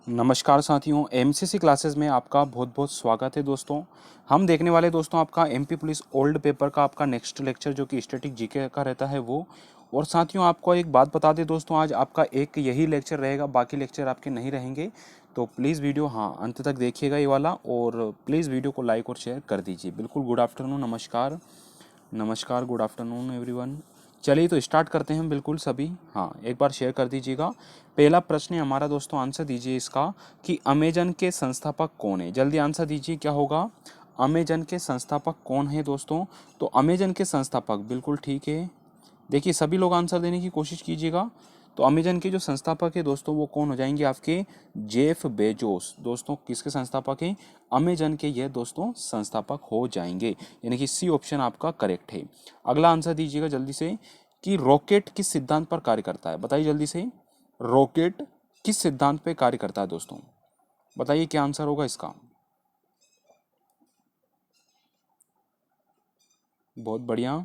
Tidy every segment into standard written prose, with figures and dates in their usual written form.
नमस्कार साथियों, MCC classes में आपका बहुत बहुत स्वागत है दोस्तों। हम देखने वाले दोस्तों आपका एमपी पुलिस ओल्ड पेपर का आपका नेक्स्ट लेक्चर जो कि स्टैटिक जीके का रहता है वो। और साथियों आपको एक बात बता दें दोस्तों, आज आपका एक यही लेक्चर रहेगा, बाकी लेक्चर आपके नहीं रहेंगे। तो प्लीज़ वीडियो अंत तक देखिएगा ये वाला, और प्लीज़ वीडियो को लाइक और शेयर कर दीजिए। बिल्कुल गुड आफ्टरनून, नमस्कार नमस्कार, गुड आफ्टरनून एवरीवन। चलिए तो स्टार्ट करते हैं बिल्कुल सभी। एक बार शेयर कर दीजिएगा। पहला प्रश्न है हमारा दोस्तों, आंसर दीजिए इसका कि अमेजन के संस्थापक कौन है। जल्दी आंसर दीजिए, क्या होगा? अमेजन के संस्थापक कौन है दोस्तों? तो अमेजन के संस्थापक, बिल्कुल ठीक है। देखिए सभी लोग आंसर देने की कोशिश कीजिएगा। तो अमेजन के जो संस्थापक है दोस्तों वो कौन हो जाएंगे आपके? Jeff Bezos. दोस्तों किसके संस्थापक हैं? अमेजन के ये दोस्तों संस्थापक हो जाएंगे, यानी कि सी ऑप्शन आपका करेक्ट है। अगला आंसर दीजिएगा जल्दी से कि रॉकेट किस सिद्धांत पर कार्य करता है। बताइए जल्दी से, रॉकेट किस सिद्धांत पर कार्य करता है दोस्तों? बताइए क्या आंसर होगा इसका। बहुत बढ़िया।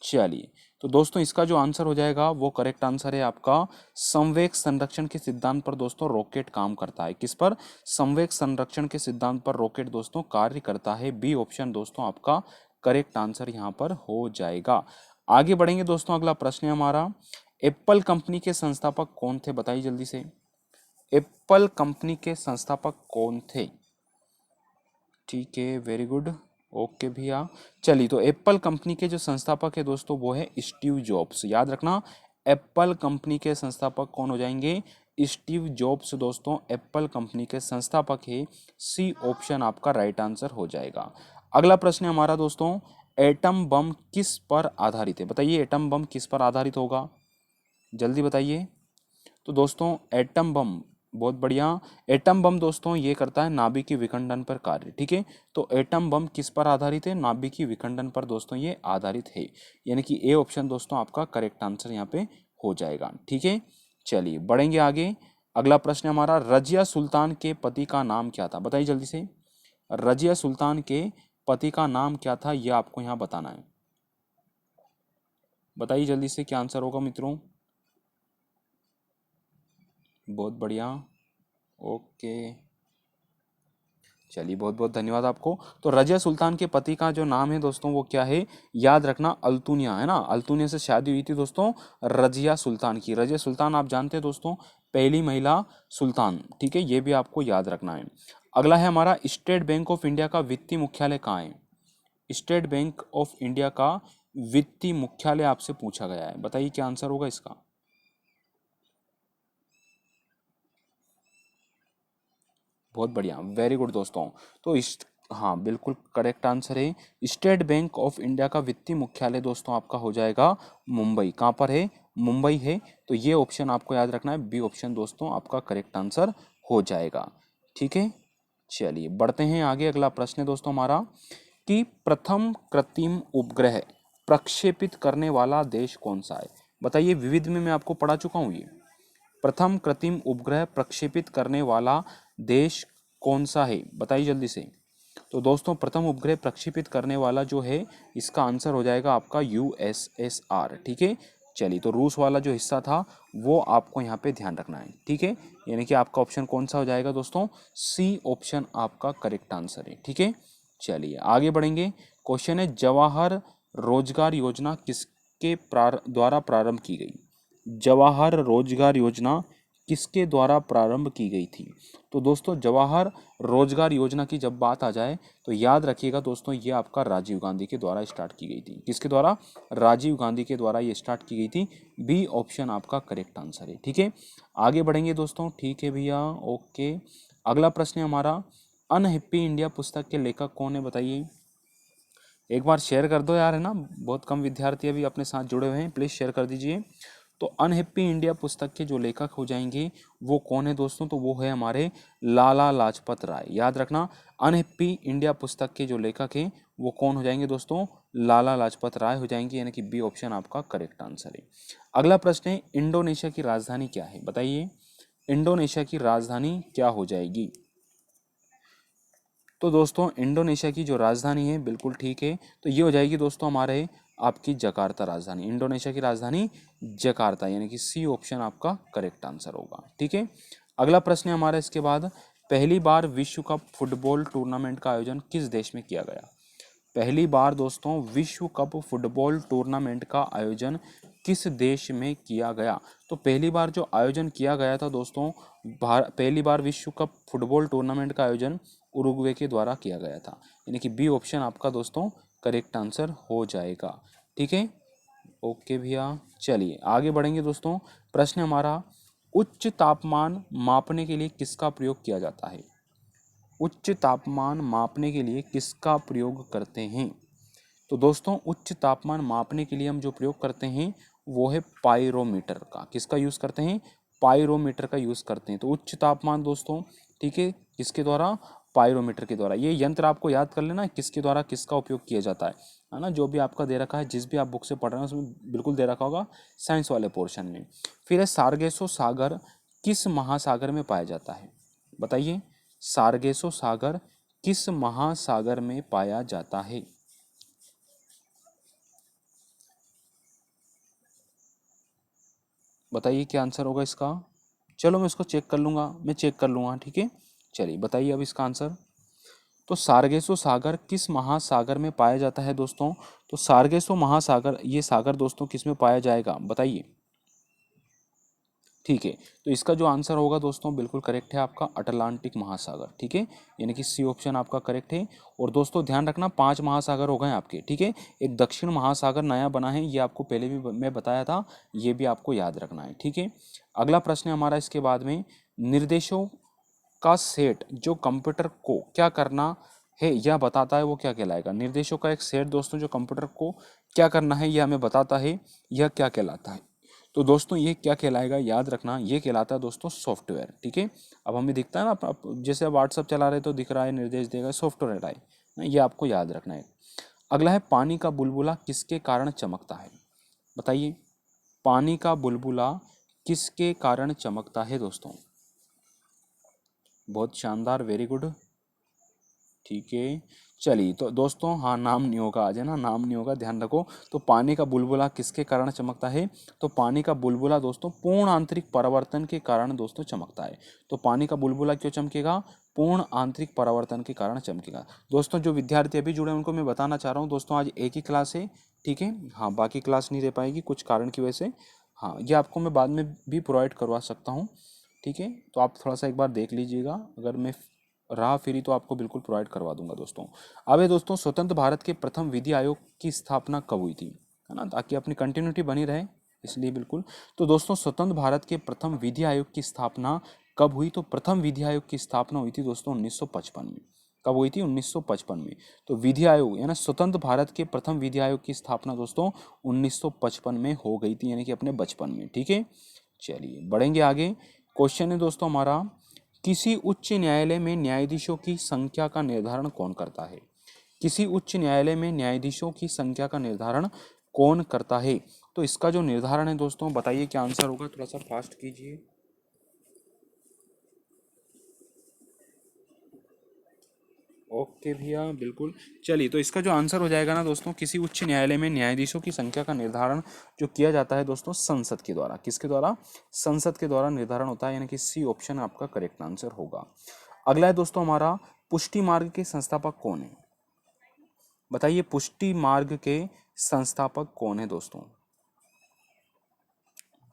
चलिए तो दोस्तों इसका जो आंसर हो जाएगा वो करेक्ट आंसर है आपका संवेग संरक्षण के सिद्धांत पर दोस्तों रॉकेट काम करता है। किस पर? संवेग संरक्षण के सिद्धांत पर रॉकेट दोस्तों कार्य करता है। बी ऑप्शन दोस्तों आपका करेक्ट आंसर यहाँ पर हो जाएगा। आगे बढ़ेंगे दोस्तों, अगला प्रश्न है हमारा, एप्पल कंपनी के संस्थापक कौन थे? बताइए जल्दी से, एप्पल कंपनी के संस्थापक कौन थे? ठीक है, वेरी गुड, ओके भैया। चलिए तो एप्पल कंपनी के जो संस्थापक है दोस्तों वो है स्टीव जॉब्स। याद रखना, एप्पल कंपनी के संस्थापक कौन हो जाएंगे? स्टीव जॉब्स दोस्तों एप्पल कंपनी के संस्थापक है। सी ऑप्शन आपका राइट आंसर हो जाएगा। अगला प्रश्न है हमारा दोस्तों, एटम बम किस पर आधारित है? बताइए एटम बम किस पर आधारित होगा, जल्दी बताइए। तो दोस्तों एटम बम, बहुत बढ़िया। एटम बम दोस्तों ये करता है नाभिकीय विखंडन पर कार्य। ठीक है, तो एटम बम किस पर आधारित है? नाभिकीय विखंडन पर दोस्तों ये आधारित है, यानी कि ए ऑप्शन दोस्तों आपका करेक्ट आंसर यहाँ पे हो जाएगा। ठीक है, चलिए बढ़ेंगे आगे। अगला प्रश्न हमारा, रजिया सुल्तान के पति का नाम क्या था? बताइए जल्दी से, रजिया सुल्तान के पति का नाम क्या था, यह आपको यहाँ बताना है। बताइए जल्दी से क्या आंसर होगा मित्रों। बहुत बढ़िया, ओके। चलिए बहुत बहुत धन्यवाद आपको। तो रजिया सुल्तान के पति का जो नाम है दोस्तों वो क्या है? याद रखना, अल्तुनिया है ना। अल्तुनिया से शादी हुई थी दोस्तों रजिया सुल्तान की। रजिया सुल्तान आप जानते हैं दोस्तों, पहली महिला सुल्तान। ठीक है, ये भी आपको याद रखना है। अगला है हमारा, स्टेट बैंक ऑफ इंडिया का वित्तीय मुख्यालय कहाँ है? स्टेट बैंक ऑफ इंडिया का वित्तीय मुख्यालय आपसे पूछा गया है। बताइए क्या आंसर होगा इसका। बहुत बढ़िया, वेरी गुड दोस्तों। तो इस बिल्कुल करेक्ट आंसर है। स्टेट बैंक ऑफ इंडिया का वित्तीय मुख्यालय दोस्तों आपका हो जाएगा मुंबई। कहाँ पर है? मुंबई है। तो ये ऑप्शन आपको याद रखना है, बी ऑप्शन दोस्तों आपका करेक्ट आंसर हो जाएगा। ठीक है, चलिए बढ़ते हैं आगे। अगला प्रश्न है दोस्तों हमारा कि प्रथम कृत्रिम उपग्रह प्रक्षेपित करने वाला देश कौन सा है? बताइए, विविध में मैं आपको पढ़ा चुका हूँ ये। प्रथम कृत्रिम उपग्रह प्रक्षेपित करने वाला देश कौन सा है? बताइए जल्दी से। तो दोस्तों प्रथम उपग्रह प्रक्षेपित करने वाला जो है, इसका आंसर हो जाएगा आपका यूएसएसआर। ठीक है, चलिए तो रूस वाला जो हिस्सा था वो आपको यहाँ पे ध्यान रखना है। ठीक है, यानी कि आपका ऑप्शन कौन सा हो जाएगा दोस्तों? सी ऑप्शन आपका करेक्ट आंसर है। ठीक है, चलिए आगे बढ़ेंगे। क्वेश्चन है, जवाहर रोजगार योजना किसके द्वारा प्रारंभ की गई? जवाहर रोजगार योजना किसके द्वारा प्रारंभ की गई थी? तो दोस्तों जवाहर रोजगार योजना की जब बात आ जाए तो याद रखिएगा दोस्तों, ये आपका राजीव गांधी के द्वारा स्टार्ट की गई थी। किसके द्वारा? राजीव गांधी के द्वारा ये स्टार्ट की गई थी। बी ऑप्शन आपका करेक्ट आंसर है। ठीक है, आगे बढ़ेंगे दोस्तों। ठीक है भैया, ओके। अगला प्रश्न है हमारा, अनहिप्पी इंडिया पुस्तक के लेखक कौन है? बताइए। एक बार शेयर कर दो यार, है ना, बहुत कम विद्यार्थी अभी अपने साथ जुड़े हुए हैं, प्लीज़ शेयर कर दीजिए। तो अनहिप्पी इंडिया पुस्तक के जो लेखक हो जाएंगे वो कौन है दोस्तों? तो वो है हमारे लाला लाजपत राय। याद रखना, अनहिप्पी इंडिया पुस्तक के जो लेखक हैं वो कौन हो जाएंगे दोस्तों? लाला लाजपत राय हो जाएंगे, यानी कि बी ऑप्शन आपका करेक्ट आंसर है। अगला प्रश्न है, इंडोनेशिया की राजधानी क्या है? बताइए, इंडोनेशिया की राजधानी क्या हो जाएगी? तो दोस्तों इंडोनेशिया की जो राजधानी है, बिल्कुल ठीक है, तो ये हो जाएगी दोस्तों हमारे आपकी जकार्ता राजधानी। इंडोनेशिया की राजधानी जकार्ता, यानी कि सी ऑप्शन आपका करेक्ट आंसर होगा। ठीक है, अगला प्रश्न है हमारा इसके बाद, पहली बार विश्व कप फुटबॉल टूर्नामेंट का आयोजन किस देश में किया गया? पहली बार दोस्तों विश्व कप फुटबॉल टूर्नामेंट का आयोजन किस देश में किया गया? तो पहली बार जो आयोजन किया गया था दोस्तों, पहली बार विश्व कप फुटबॉल टूर्नामेंट का आयोजन उरुग्वे के द्वारा किया गया था, यानी कि बी ऑप्शन आपका दोस्तों करेक्ट आंसर हो जाएगा। ठीक है, ओके भैया, चलिए आगे बढ़ेंगे दोस्तों। प्रश्न हमारा, उच्च तापमान मापने के लिए किसका प्रयोग किया जाता है? उच्च तापमान मापने के लिए किसका प्रयोग करते हैं? तो दोस्तों उच्च तापमान मापने के लिए हम जो प्रयोग करते हैं वो है पायरोमीटर का। किसका यूज़ करते हैं? पायरोमीटर का यूज़ करते हैं। तो उच्च तापमान दोस्तों, ठीक है, किसके द्वारा? पायरोमीटर के द्वारा। ये यंत्र आपको याद कर लेना किसके द्वारा किसका उपयोग किया जाता है ना। जो भी आपका दे रखा है, जिस भी आप बुक से पढ़ रहे हैं उसमें बिल्कुल दे रखा होगा साइंस वाले पोर्शन में। फिर है सार्गेसो सागर किस महासागर में पाया जाता है? बताइए, सार्गेसो सागर किस महासागर में पाया जाता है? बताइए क्या आंसर होगा इसका। चलो मैं इसको चेक कर लूँगा, मैं चेक कर लूँगा, ठीक है। चलिए बताइए अब इसका आंसर। तो सार्गेसो सागर किस महासागर में पाया जाता है दोस्तों? तो सार्गेसो महासागर, ये सागर दोस्तों किस में पाया जाएगा बताइए। ठीक है, तो इसका जो आंसर होगा दोस्तों बिल्कुल करेक्ट है आपका अटलांटिक महासागर। ठीक है, यानी कि सी ऑप्शन आपका करेक्ट है। और दोस्तों ध्यान रखना 5 महासागर हो गए आपके। ठीक है, एक दक्षिण महासागर नया बना है, ये आपको पहले भी मैं बताया था, ये भी आपको याद रखना है। ठीक है, अगला प्रश्न है हमारा इसके बाद में, निर्देशों का सेट जो कंप्यूटर को क्या करना है यह बताता है वो क्या कहलाएगा? निर्देशों का एक सेट दोस्तों जो कंप्यूटर को क्या करना है यह हमें बताता है, यह क्या कहलाता है? तो दोस्तों ये क्या कहलाएगा, याद रखना, ये कहलाता है दोस्तों सॉफ्टवेयर। ठीक है, अब हमें दिखता है ना, जैसे व्हाट्सअप चला रहे तो दिख रहा है, निर्देश देगा, सॉफ्टवेयर है ना, ये आपको याद रखना है। अगला है, पानी का बुलबुला किसके कारण चमकता है? बताइए, पानी का बुलबुला किसके कारण चमकता है दोस्तों? बहुत शानदार, वेरी गुड। ठीक है, चलिए तो दोस्तों, हाँ नाम नहीं होगा, आज है ना, नाम नहीं होगा, ध्यान रखो। तो पानी का बुलबुला किसके कारण चमकता है? तो पानी का बुलबुला दोस्तों पूर्ण आंतरिक परावर्तन के कारण दोस्तों चमकता है। तो पानी का बुलबुला क्यों चमकेगा? पूर्ण आंतरिक परावर्तन के कारण चमकेगा। दोस्तों जो विद्यार्थी अभी जुड़े हैं उनको मैं बताना चाह रहा हूँ दोस्तों, आज एक ही क्लास है। ठीक है, हाँ बाकी क्लास नहीं दे पाएगी कुछ कारण की वजह से। हाँ ये आपको मैं बाद में भी प्रोवाइड करवा सकता हूँ। ठीक है, तो आप थोड़ा सा एक बार देख लीजिएगा, अगर मैं रहा फ्री तो आपको बिल्कुल प्रोवाइड करवा दूंगा दोस्तों। अब ये दोस्तों, स्वतंत्र भारत के प्रथम विधि आयोग की स्थापना कब हुई थी, है ना, ताकि अपनी कंटिन्यूटी बनी रहे, इसलिए बिल्कुल। तो दोस्तों स्वतंत्र भारत के प्रथम विधि आयोग की स्थापना कब हुई? तो प्रथम विधि आयोग की स्थापना हुई थी दोस्तों 1955 में। कब हुई थी? 1955 में। तो विधि आयोग यानी स्वतंत्र भारत के प्रथम विधि आयोग की स्थापना दोस्तों 1955 में हो गई थी, यानी कि अपने बचपन में। ठीक है, चलिए बढ़ेंगे आगे। क्वेश्चन है दोस्तों हमारा, किसी उच्च न्यायालय में न्यायाधीशों की संख्या का निर्धारण कौन करता है? किसी उच्च न्यायालय में न्यायाधीशों की संख्या का निर्धारण कौन करता है? तो इसका जो निर्धारण है दोस्तों, बताइए क्या आंसर होगा, थोड़ा सा फास्ट कीजिए। ओके भैया, बिल्कुल। चलिए तो इसका जो आंसर हो जाएगा ना दोस्तों, किसी उच्च न्यायालय में न्यायाधीशों की संख्या का निर्धारण जो किया जाता है दोस्तों संसद के द्वारा। किसके द्वारा? संसद के द्वारा निर्धारण होता है, यानी कि सी ऑप्शन आपका करेक्ट आंसर होगा। अगला है दोस्तों हमारा, पुष्टि मार्ग के संस्थापक कौन है? बताइए, पुष्टि मार्ग के संस्थापक कौन है दोस्तों?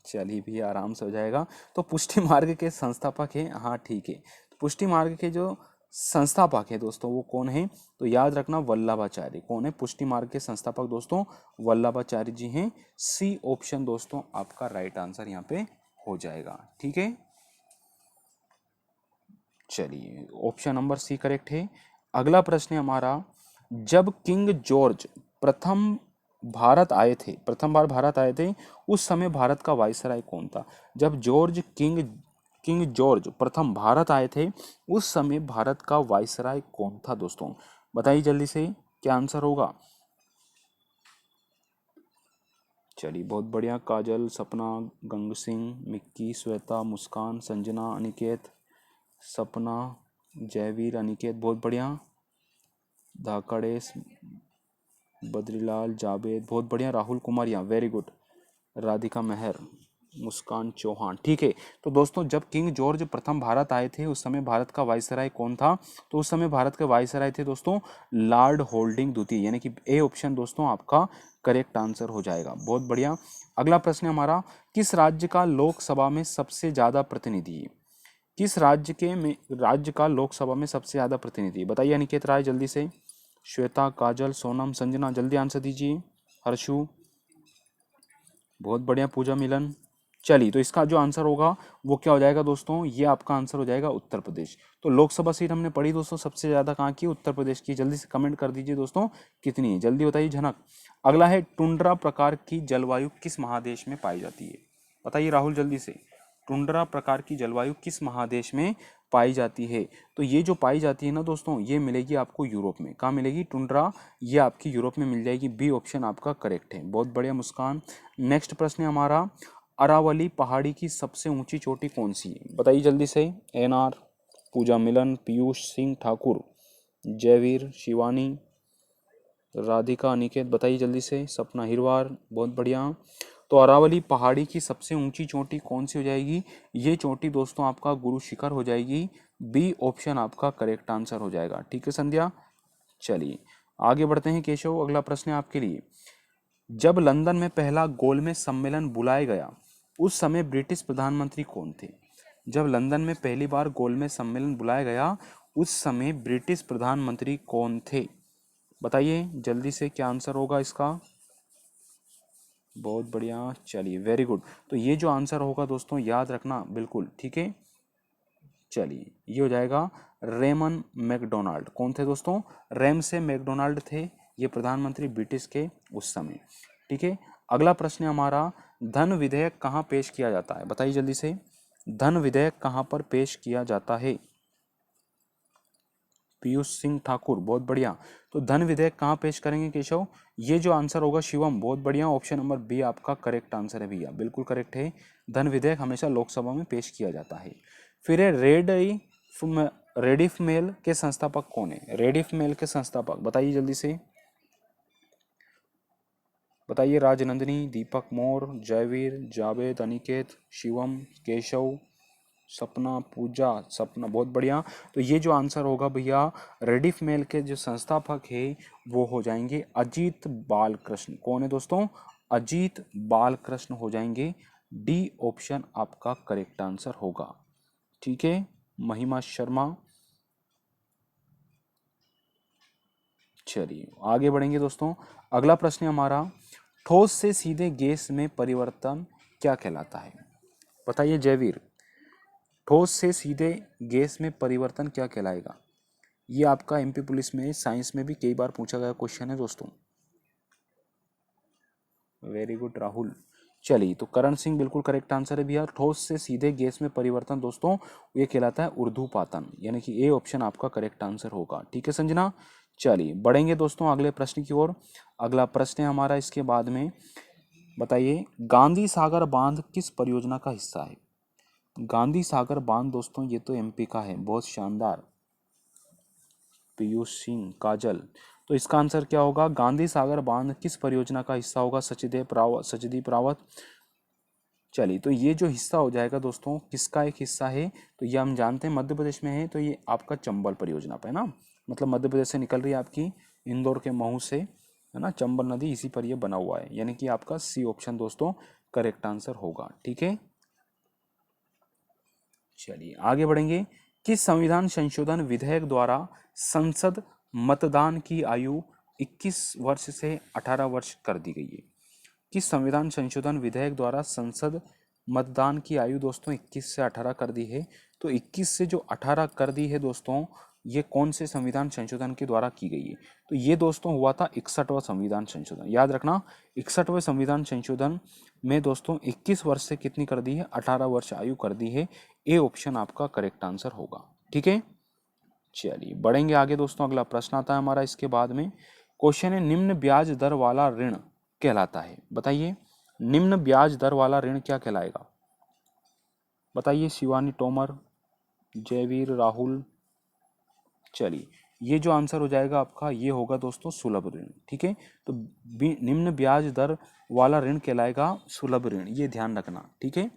चलिए भी आराम से हो जाएगा। तो पुष्टि मार्ग के संस्थापक है, हाँ ठीक है, तो पुष्टि मार्ग के जो संस्थापक है दोस्तों वो कौन है? तो याद रखना वल्लभाचार्य। कौन है पुष्टि मार्ग के संस्थापक दोस्तों? वल्लभाचार्य जी हैं। सी ऑप्शन दोस्तों आपका राइट आंसर यहाँ पे हो जाएगा। ठीक है, चलिए ऑप्शन नंबर सी करेक्ट है। अगला प्रश्न है हमारा, जब किंग जॉर्ज प्रथम भारत आए थे, प्रथम बार भारत आए थे, उस समय भारत का वायसराय कौन था? जब जॉर्ज किंग किंग जॉर्ज प्रथम भारत आए थे उस समय भारत का वायसराय कौन था दोस्तों? बताइए जल्दी से क्या आंसर होगा। चलिए बहुत बढ़िया, काजल, सपना, गंग सिंह, मिक्की, श्वेता, मुस्कान, संजना, अनिकेत, सपना, जयवीर, अनिकेत, बहुत बढ़िया, धाकड़ेश, बद्रीलाल, जावेद, बहुत बढ़िया, राहुल कुमार, यहाँ वेरी गुड, राधिका मेहर, मुस्कान चौहान, ठीक है। तो दोस्तों जब किंग जॉर्ज प्रथम भारत आए थे उस समय भारत का वायसराय कौन था? तो उस समय भारत के वायसराय थे दोस्तों लॉर्ड होल्डिंग द्वितीय, यानी कि ए ऑप्शन दोस्तों आपका करेक्ट आंसर हो जाएगा। बहुत बढ़िया। अगला प्रश्न हमारा, किस राज्य का लोकसभा में सबसे ज्यादा प्रतिनिधि है? किस राज्य का लोकसभा में सबसे ज्यादा प्रतिनिधि है? बताइए अनिकेत राय जल्दी से। श्वेता, काजल, सोनम, संजना, जल्दी आंसर दीजिए। हर्षु, बहुत बढ़िया। पूजा, मिलन। चलिए तो इसका जो आंसर होगा वो क्या हो जाएगा दोस्तों? ये आपका आंसर हो जाएगा उत्तर प्रदेश। तो लोकसभा सीट हमने पढ़ी दोस्तों, सबसे ज्यादा कहाँ की? उत्तर प्रदेश की। जल्दी से कमेंट कर दीजिए दोस्तों कितनी है, जल्दी बताइए झनक। अगला है, टुंड्रा प्रकार की जलवायु किस महादेश में पाई जाती है? बताइए राहुल जल्दी से। टुंड्रा प्रकार की जलवायु किस महादेश में पाई जाती है? तो ये जो पाई जाती है ना दोस्तों, ये मिलेगी आपको यूरोप में। कहाँ मिलेगी टुंड्रा? ये आपकी यूरोप में मिल जाएगी। बी ऑप्शन आपका करेक्ट है। बहुत बढ़िया मुस्कान। नेक्स्ट प्रश्न है हमारा, अरावली पहाड़ी की सबसे ऊंची चोटी कौन सी है? बताइए जल्दी से। एनआर, पूजा, मिलन, पीयूष सिंह ठाकुर, जयवीर, शिवानी, राधिका, अनिकेत, बताइए जल्दी से। सपना हिरवार, बहुत बढ़िया। तो अरावली पहाड़ी की सबसे ऊंची चोटी कौन सी हो जाएगी? ये चोटी दोस्तों आपका गुरु शिखर हो जाएगी। बी ऑप्शन आपका करेक्ट आंसर हो जाएगा। ठीक है संध्या। चलिए आगे बढ़ते हैं केशव, अगला प्रश्न है आपके लिए। जब लंदन में पहला गोलमेज सम्मेलन बुलाया गया उस समय ब्रिटिश प्रधानमंत्री कौन थे? जब लंदन में पहली बार गोलमेज सम्मेलन बुलाया गया उस समय ब्रिटिश प्रधानमंत्री कौन थे? बताइए जल्दी से क्या आंसर होगा इसका। बहुत बढ़िया, चलिए वेरी गुड। तो ये जो आंसर होगा दोस्तों याद रखना बिल्कुल, ठीक है। चलिए ये हो जाएगा रेमन मैकडोनाल्ड। कौन थे दोस्तों? रेम से मैकडोनाल्ड थे, ये प्रधानमंत्री ब्रिटिश के उस समय। ठीक है। अगला प्रश्न है हमारा, धन विधेयक कहाँ पेश किया जाता है? बताइए जल्दी से। धन विधेयक कहाँ पर पेश किया जाता है? पीयूष सिंह ठाकुर, बहुत बढ़िया। तो धन विधेयक कहाँ पेश करेंगे केशव? ये जो आंसर होगा शिवम, बहुत बढ़िया। ऑप्शन नंबर बी आपका करेक्ट आंसर है भैया, बिल्कुल करेक्ट है। धन विधेयक हमेशा लोकसभा में पेश किया जाता है। फिर है रेडिफ मेल के संस्थापक कौन है? रेडिफ मेल के संस्थापक बताइए जल्दी से। बताइए राजनंदिनी, दीपक मोर, जयवीर, जावेद, अनिकेत, शिवम, केशव, सपना, पूजा, सपना, बहुत बढ़िया। तो ये जो आंसर होगा भैया, रेडिफ मेल के जो संस्थापक है वो हो जाएंगे अजीत बालकृष्ण। कौन है दोस्तों? अजीत बालकृष्ण हो जाएंगे। डी ऑप्शन आपका करेक्ट आंसर होगा। ठीक है। महिमा शर्मा। चलिए आगे बढ़ेंगे दोस्तों। अगला प्रश्न है हमारा, ठोस से सीधे गैस में परिवर्तन क्या कहलाता है? बताइए जयवीर। ठोस से सीधे गैस में परिवर्तन क्या कहलाएगा? ये आपका एमपी पुलिस में साइंस में भी कई बार पूछा गया क्वेश्चन है दोस्तों। Very good Rahul. चलिए तो करण सिंह बिल्कुल करेक्ट आंसर है भैया। ठोस से सीधे गैस में परिवर्तन दोस्तों ये कहलाता है ऊर्ध्वपातन, यानी कि ए ऑप्शन आपका करेक्ट आंसर होगा। ठीक है संजना। चलिए बढ़ेंगे दोस्तों अगले प्रश्न की ओर। अगला प्रश्न है हमारा इसके बाद में, बताइए गांधी सागर बांध किस परियोजना का हिस्सा है? गांधी सागर बांध दोस्तों ये तो एमपी का है, बहुत शानदार। पीयूष सिंह, काजल। तो इसका आंसर क्या होगा? गांधी सागर बांध किस परियोजना का हिस्सा होगा? सचदेव रावत। चलिए तो ये जो हिस्सा हो जाएगा दोस्तों किसका एक हिस्सा है? तो ये हम जानते हैं मध्य प्रदेश में है, तो ये आपका चंबल परियोजना पे है ना, मतलब मध्य प्रदेश से निकल रही है आपकी इंदौर के महू से, है ना, चंबल नदी, इसी पर ये बना हुआ है, यानी कि आपका सी ऑप्शन दोस्तों करेक्ट आंसर होगा। ठीक है। चलिए आगे बढ़ेंगे। किस संविधान संशोधन विधेयक द्वारा संसद मतदान की आयु 21 वर्ष से 18 वर्ष कर दी गई है? किस संविधान संशोधन विधेयक द्वारा संसद मतदान की आयु दोस्तों 21 से 18 कर दी है? तो 21 से जो 18 कर दी है दोस्तों, ये कौन से संविधान संशोधन के द्वारा की गई है? तो ये दोस्तों हुआ था 61वां संविधान संशोधन। याद रखना 61वें संविधान संशोधन में दोस्तों 21 वर्ष से कितनी कर दी है? 18 वर्ष आयु कर दी है। ए ऑप्शन आपका करेक्ट आंसर होगा। ठीक है। चलिए बढ़ेंगे आगे दोस्तों। अगला प्रश्न आता है हमारा इसके बाद में। क्वेश्चन है, निम्न ब्याज दर वाला ऋण कहलाता है? बताइए निम्न ब्याज दर वाला ऋण क्या कहलाएगा? बताइए शिवानी, तोमर, जयवीर, राहुल। चलिए ये जो आंसर हो जाएगा आपका ये होगा दोस्तों सुलभ ऋण। ठीक है, तो निम्न ब्याज दर वाला ऋण कहलाएगा सुलभ ऋण, ये ध्यान रखना। ठीक है,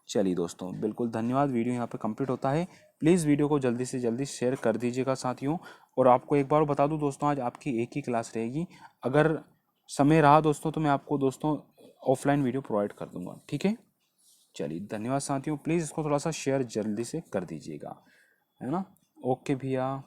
चलिए दोस्तों बिल्कुल धन्यवाद। वीडियो यहाँ पे कंप्लीट होता है। प्लीज़ वीडियो को जल्दी से जल्दी शेयर कर दीजिएगा साथियों। और आपको एक बार बता दूं दोस्तों, आज आपकी एक ही क्लास रहेगी। अगर समय रहा दोस्तों तो मैं आपको दोस्तों ऑफलाइन वीडियो प्रोवाइड कर दूंगा। ठीक है, चलिए धन्यवाद साथियों। प्लीज़ इसको थोड़ा सा शेयर जल्दी से कर दीजिएगा, है ना। ओके भैया।